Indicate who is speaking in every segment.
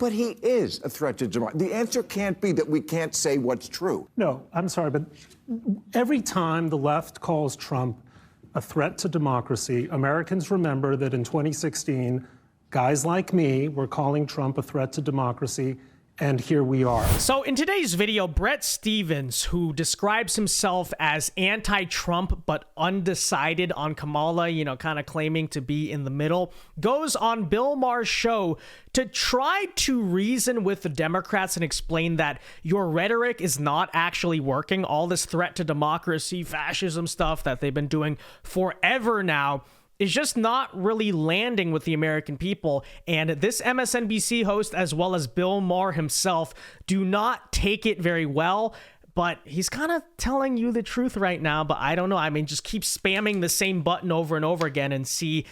Speaker 1: But he is a threat to democracy. The answer can't be that we can't say what's true.
Speaker 2: No, I'm sorry, but every time the left calls Trump a threat to democracy, Americans remember that in 2016, guys like me were calling Trump a threat to democracy, and here we are.
Speaker 3: So in today's video, Bret Stephens, who describes himself as anti-Trump but undecided on Kamala, you know, kind of claiming to be in the middle, goes on Bill Maher's show to try to reason with the Democrats and explain that your rhetoric is not actually working. All this threat to democracy, fascism stuff that they've been doing forever now is just not really landing with the American people. And this MSNBC host, as well as Bill Maher himself, do not take it very well. But he's kind of telling you the truth right now. But I don't know. I mean, just keep spamming the same button over and over again and see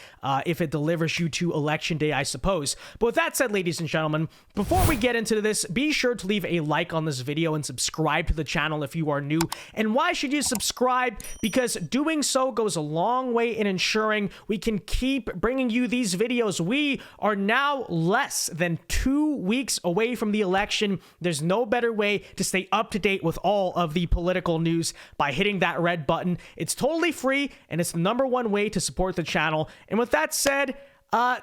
Speaker 3: if it delivers you to Election Day, I suppose. But with that said, ladies and gentlemen, before we get into this, be sure to leave a like on this video and subscribe to the channel if you are new. And why should you subscribe? Because doing so goes a long way in ensuring we can keep bringing you these videos. We are now less than 2 weeks away from the election. There's no better way to stay up to date with all of the political news by hitting that red button. It's totally free, and it's the #1 way to support the channel. And with that said,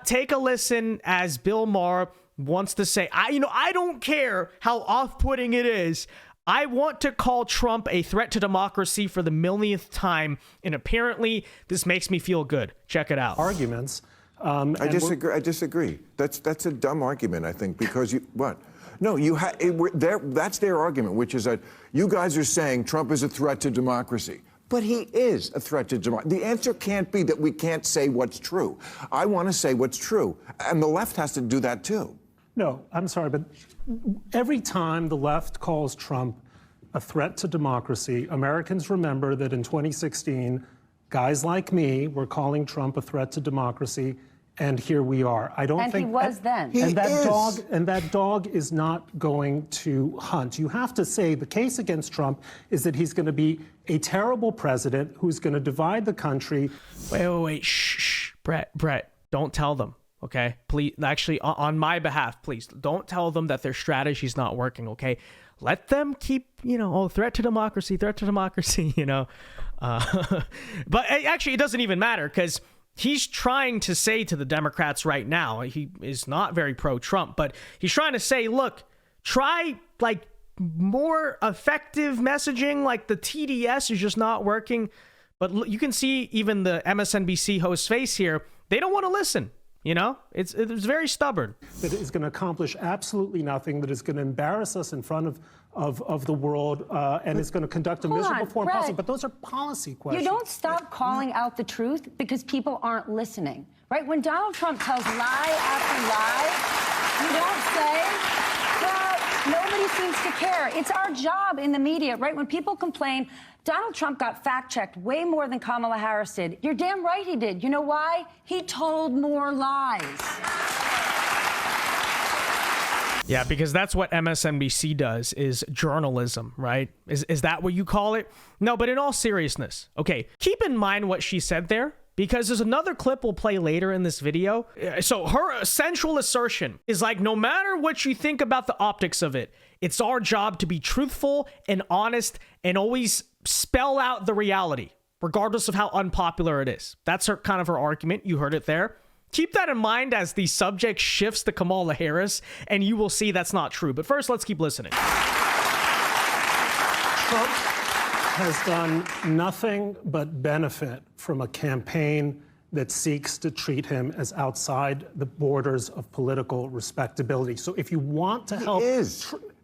Speaker 3: take a listen as Bill Maher wants to say, I don't care how off-putting it is. I want to call Trump a threat to democracy for the millionth time, and apparently this makes me feel good. Check it out.
Speaker 2: Arguments.
Speaker 1: I disagree. That's a dumb argument, I think, because what? No, that's their argument, which is that you guys are saying Trump is a threat to democracy. But he is a threat to democracy. The answer can't be that we can't say what's true. I want to say what's true, and the left has to do that too.
Speaker 2: No, I'm sorry, but every time the left calls Trump a threat to democracy, Americans remember that in 2016, guys like me were calling Trump a threat to democracy, and here we are. I don't think.
Speaker 4: And he was then.
Speaker 2: And that dog is not going to hunt. You have to say the case against Trump is that he's going to be a terrible president who's going to divide the country.
Speaker 3: Wait. Shh. Brett, don't tell them. Okay, please. Actually, on my behalf, please don't tell them that their strategy's not working. Okay, let them keep, threat to democracy, But actually, it doesn't even matter because he's trying to say to the Democrats right now, he is not very pro-Trump, but he's trying to say, look, try like more effective messaging, like the TDS is just not working. But you can see even the MSNBC host's face here. They don't want to listen. It's very stubborn.
Speaker 2: That is going to accomplish absolutely nothing, that is going to embarrass us in front of the world, and it's going to conduct a miserable foreign policy. But those are policy questions.
Speaker 4: You don't stop calling out the truth because people aren't listening, right? When Donald Trump tells lie after lie, you don't say, well, nobody seems to care. It's our job in the media, right? When people complain, Donald Trump got fact-checked way more than Kamala Harris did. You're damn right he did. You know why? He told more lies.
Speaker 3: Yeah, because that's what MSNBC does, is journalism, right? Is that what you call it? No, but in all seriousness, okay, keep in mind what she said there, because there's another clip we'll play later in this video. So her central assertion is like, no matter what you think about the optics of it, it's our job to be truthful and honest and always spell out the reality, regardless of how unpopular it is. That's her kind of her argument. You heard it there. Keep that in mind as the subject shifts to Kamala Harris, and you will see that's not true. But first, let's keep listening.
Speaker 2: Trump has done nothing but benefit from a campaign that seeks to treat him as outside the borders of political respectability. So if you want to help...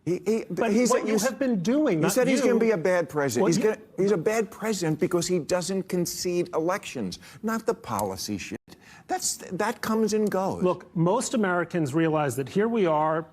Speaker 2: But what you have been doing,
Speaker 1: he said he's going to be a bad president. He's a bad president because he doesn't concede elections, not the policy shit. That comes and goes.
Speaker 2: Look, most Americans realize that here we are.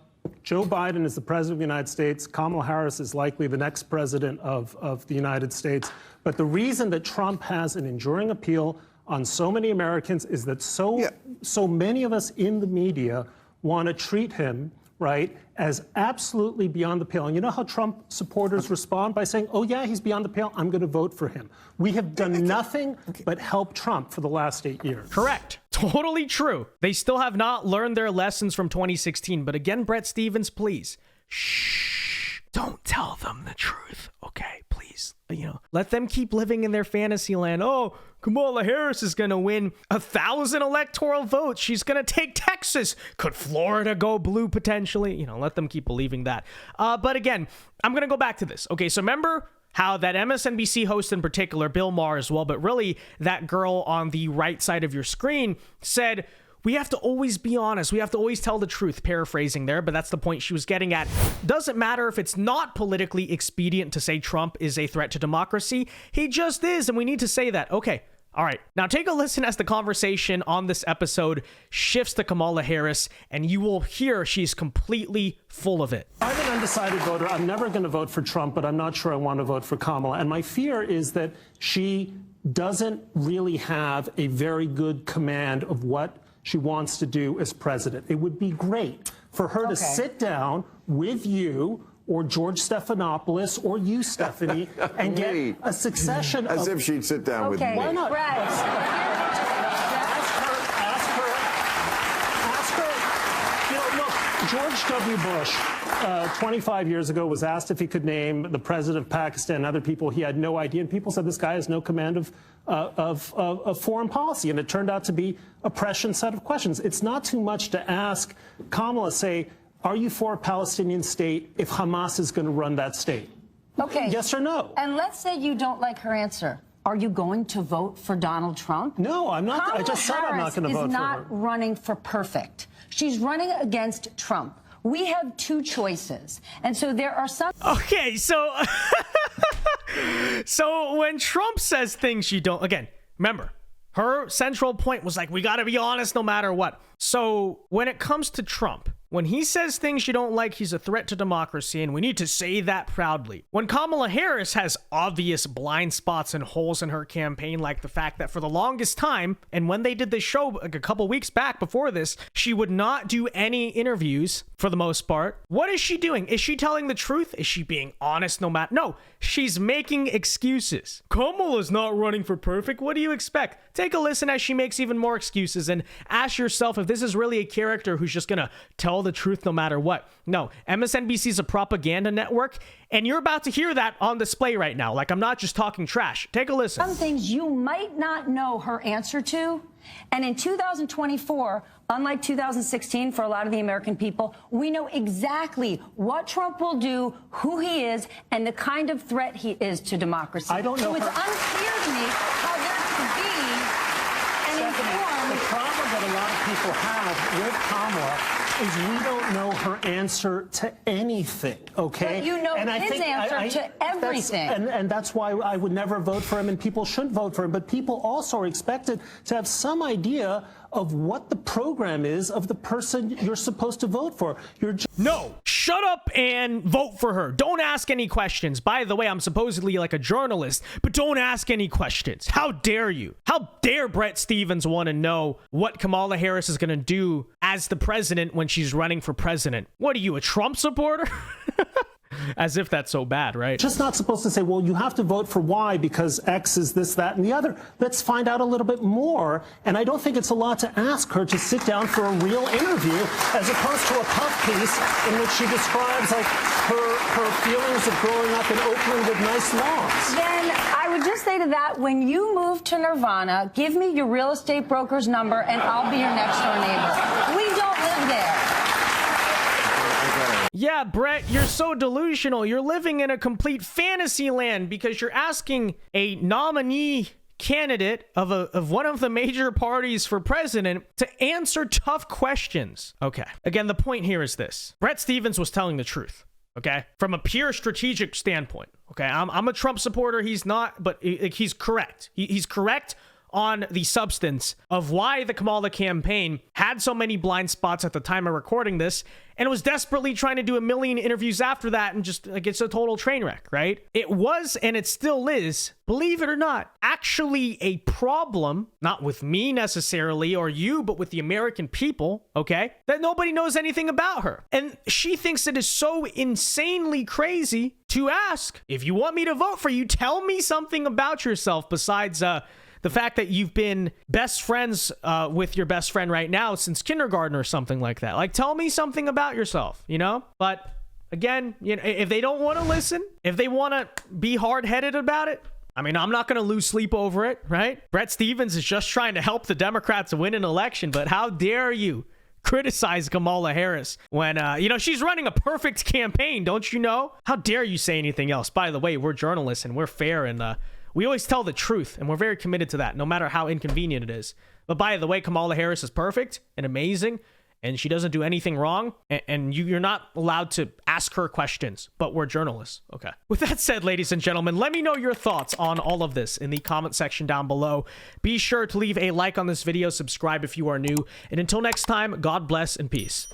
Speaker 2: Joe Biden is the president of the United States. Kamala Harris is likely the next president of the United States. But the reason that Trump has an enduring appeal on so many Americans is that so many of us in the media want to treat him right, as absolutely beyond the pale. And you know how Trump supporters respond by saying, oh, yeah, he's beyond the pale, I'm going to vote for him. We have done nothing but help Trump for the last 8 years.
Speaker 3: Correct. Totally true. They still have not learned their lessons from 2016. But again, Bret Stephens, please, shh, don't tell them the truth, okay? Please, let them keep living in their fantasy land. Oh, Kamala Harris is going to win 1,000 electoral votes. She's going to take Texas. Could Florida go blue potentially? Let them keep believing that. But again, I'm going to go back to this. Okay, so remember how that MSNBC host in particular, Bill Maher as well, but really that girl on the right side of your screen said, we have to always be honest. We have to always tell the truth, paraphrasing there, but that's the point she was getting at. Doesn't matter if it's not politically expedient to say Trump is a threat to democracy. He just is, and we need to say that. Okay. All right, now take a listen as the conversation on this episode shifts to Kamala Harris, and you will hear she's completely full of it.
Speaker 2: I'm an undecided voter. I'm never going to vote for Trump, but I'm not sure I want to vote for Kamala. And my fear is that she doesn't really have a very good command of what she wants to do as president. It would be great for her to sit down with you or George Stephanopoulos, or you, Stephanie, and get a succession
Speaker 1: As if she'd sit down with me.
Speaker 2: Why not? Ask her. George W. Bush, 25 years ago, was asked if he could name the president of Pakistan and other people. He had no idea, and people said this guy has no command of foreign policy, and it turned out to be a prescient set of questions. It's not too much to ask Kamala, say, are you for a Palestinian state if Hamas is going to run that state?
Speaker 4: Okay.
Speaker 2: Yes or no?
Speaker 4: And let's say you don't like her answer. Are you going to vote for Donald Trump?
Speaker 2: No, I'm not.
Speaker 4: Kamala
Speaker 2: I just said I'm not going to vote for her.
Speaker 4: Harris is not running for perfect. She's running against Trump. We have two choices. And so there are some...
Speaker 3: Okay, so... so when Trump says things you don't... Again, remember, her central point was like, we got to be honest no matter what. So when it comes to Trump... When he says things you don't like, he's a threat to democracy, and we need to say that proudly. When Kamala Harris has obvious blind spots and holes in her campaign, like the fact that for the longest time, and when they did this show like a couple weeks back before this, she would not do any interviews for the most part. What is she doing? Is she telling the truth? Is she being honest no matter? No, she's making excuses. Kamala's not running for perfect. What do you expect? Take a listen as she makes even more excuses and ask yourself if this is really a character who's just gonna tell the truth no matter what. No, MSNBC is a propaganda network, and you're about to hear that on display right now. Like, I'm not just talking trash. Take a listen.
Speaker 4: Some things you might not know her answer to. And in 2024, unlike 2016 for a lot of the American people, we know exactly what Trump will do, who he is, and the kind of threat he is to democracy.
Speaker 2: I don't know.
Speaker 4: So it's unclear to me how there could be an informed...
Speaker 2: The problem that a lot of people have with Kamala is we don't know her answer to anything, okay?
Speaker 4: But you know his answer to everything.
Speaker 2: And that's why I would never vote for him, and people shouldn't vote for him. But people also are expected to have some idea of what the program is of the person you're supposed to vote for.
Speaker 3: No, shut up and vote for her. Don't ask any questions. By the way, I'm supposedly like a journalist, but don't ask any questions. How dare you? How dare Bret Stephens want to know what Kamala Harris is going to do as the president when she's running for president? What are you, a Trump supporter? As if that's so bad, right?
Speaker 2: Just not supposed to say, well, you have to vote for Y because X is this, that, and the other. Let's find out a little bit more. And I don't think it's a lot to ask her to sit down for a real interview as opposed to a puff piece in which she describes like her feelings of growing up in Oakland with nice lawns.
Speaker 4: Then I would just say to that, when you move to Nirvana, give me your real estate broker's number and I'll be your next door neighbor. We don't live there.
Speaker 3: Yeah, Bret, you're so delusional. You're living in a complete fantasy land because you're asking a nominee candidate of one of the major parties for president to answer tough questions. Okay. Again, the point here is this. Bret Stephens was telling the truth, okay? From a pure strategic standpoint, okay? I'm a Trump supporter. He's not, but he's correct. He's correct on the substance of why the Kamala campaign had so many blind spots at the time of recording this and was desperately trying to do a million interviews after that and just like it's a total train wreck, right? It was, and it still is, believe it or not, actually a problem, not with me necessarily or you, but with the American people, okay? That nobody knows anything about her. And she thinks it is so insanely crazy to ask, if you want me to vote for you, tell me something about yourself besides the fact that you've been best friends with your best friend right now since kindergarten or something like that. Like, tell me something about yourself, you know? But again, you know, if they don't want to listen, if they want to be hard-headed about it, I mean, I'm not going to lose sleep over it, right? Brett Stevens is just trying to help the Democrats win an election, but how dare you criticize Kamala Harris when, you know, she's running a perfect campaign, don't you know? How dare you say anything else? By the way, we're journalists and we're fair and we always tell the truth, and we're very committed to that, no matter how inconvenient it is. But by the way, Kamala Harris is perfect and amazing, and she doesn't do anything wrong, and you're not allowed to ask her questions, but we're journalists. Okay. With that said, ladies and gentlemen, let me know your thoughts on all of this in the comment section down below. Be sure to leave a like on this video, subscribe if you are new, and until next time, God bless and peace.